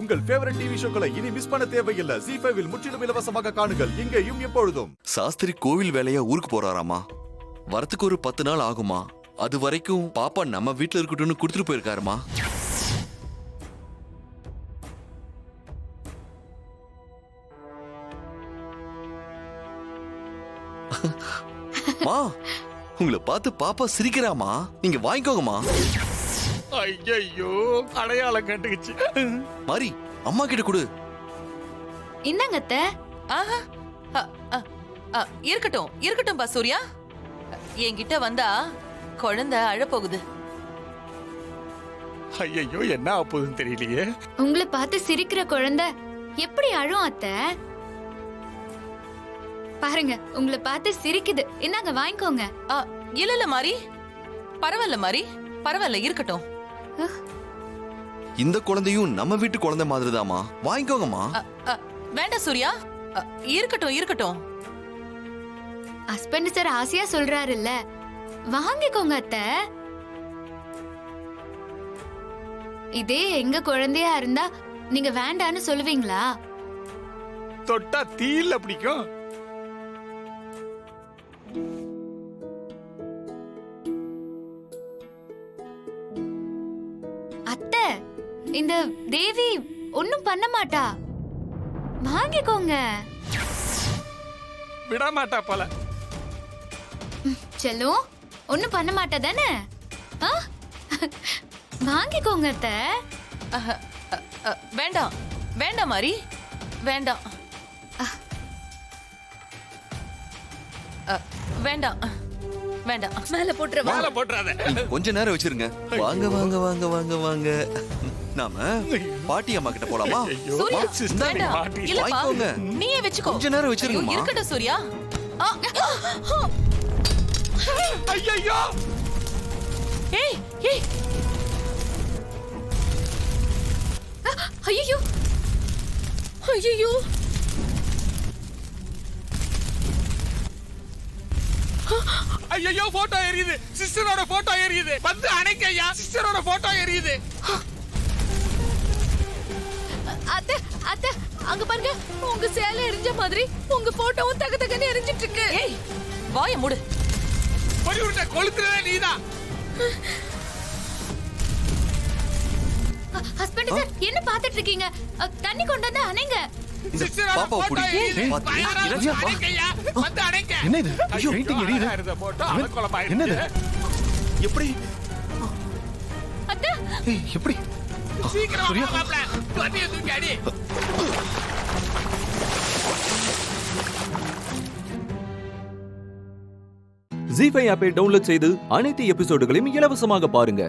உங்கள் favourite TV ஷோக்களை இனி miss பண்ண தேவையில்லை. ZEE5 இல் முற்றிலும் இலவசமாக காணுங்கள், இங்கேயும் எப்பொழுதும். சாஸ்திரி கோவில் வேலையா ஊருக்கு போறாராமா. வரத்துக்கு ஒரு 10 நாள் ஆகுமா. அது வரைக்கும் பாப்பா நம்ம வீட்டுல இருக்கட்டும்னு கொடுத்துட்டு போயிருக்காருமா. மா, உங்களை பார்த்து பாப்பா சிரிக்கிறாமா. நீங்க வாங்கிக்கோங்கம்மா. ஐயோ, அடையாளம் கண்டுக்குச்சு. மாரி, அம்மா கிட்ட கொடு. இந்தாங்க அத்தை. ஆஹா, இருக்கட்டும் இருக்கட்டும் பா சூர்யா. என்கிட்ட வந்தா குழந்தை அழப்போகுது. ஐயோ, என்ன ஆப்போதுன்னு தெரியலையே. உங்களை பார்த்து சிரிக்கிற குழந்தை எப்படி அழும் அத்தை? பாருங்க, உங்களை பார்த்து சிரிக்குது. இந்தாங்க வாங்கிக்கோங்க. இல்ல மாரி, பரவாயில்ல மாரி, பரவாயில்ல இருக்கட்டும். இந்த குழந்தையும் நம்ம வீட்டு குழந்தை மாதிரிதாமா. வாங்கிக்கோங்கம்மா. வேண்டாம் சூர்யா, இருக்கட்டும் இருக்கட்டும். ஹஸ்பண்ட் சார் ஆசையா சொல்றாருல்ல, வாங்கிக்கோங்க அத்தை. இதே எங்க குழந்தையா இருந்தா நீங்க வேண்டான்னு சொல்லுவீங்களா? தொட்டா தீயில பிடிக்கும். அத்தை, இந்த தேவி ஒண்ணும் பண்ண மாட்டா. வாங்கிக்கோங்க. விட மாட்டா போல. செல்லும், ஒண்ணும் பண்ண மாட்டா தானே? வாங்கிக்கோங்க அத்தை. வேண்டாம் வேண்டாம் மாரி, வேண்டாம் வேண்டாம் வேண்டாம். மேல போட்டுறவா? மேல போட்டுறாத. கொஞ்ச நேரம் வச்சிருங்க. வாங்க வாங்க வாங்க வாங்க வாங்க. நாம பாட்டி அம்மா கிட்ட போலாமா? சூர்யா, சிஸ்டர் வேண்டாம். மாட்டி. இல்லப்பா, வாங்கிக்கோங்க. நீயே வெச்சுக்கோ. கொஞ்ச நேரம் ஐயோ, வச்சிருங்கம்மா. இருக்கட்டும் சூர்யா. ஐயோ, ஏய் ஏய், ஐயோ ஐயோ, ஐயோ, போட்டோ எரியுது. சிஸ்டரோட போட்டோ எரியுது. வந்து அணைக்கையா, சிஸ்டரோட போட்டோ எரியுது. அத்தை, அத்தை, அங்க பாருங்க, உங்க சேலை எரிஞ்ச மாதிரி உங்க போட்டோவும் தக தகன்னு எரிஞ்சிட்டு இருக்கு. ஏய், வாயை மூடு. பொடி உருட்ட கொளுத்துறதே நீதான். ஹஸ்பண்ட் சார், என்ன பாத்துட்டு இருக்கீங்க? தண்ணி கொண்டு வந்து அணைங்க. சிஸ்டரோட பாப்பாவை போட்டோ பிடி. எரியுது. பாத்து. பயங்கரமா இறங்கியா, வா. அணைக்கையா, வந்து அணைக்க. என்ன இது? ஐயோ, பெயிண்டிங் எரியுது. அழகா இருந்த போட்டோ அலங்கோலமாயிருச்சு. என்னது? எப்படி? அத்தை, ஏய், எப்படி? சீக்கிரம் சூர்யா. வா மாப்ள. தண்ணியை தூக்கி அடி. ZEE5 ஆப்பை டவுன்லோட் செய்து அனைத்து எபிசோடுகளையும் இலவசமாக பாருங்க.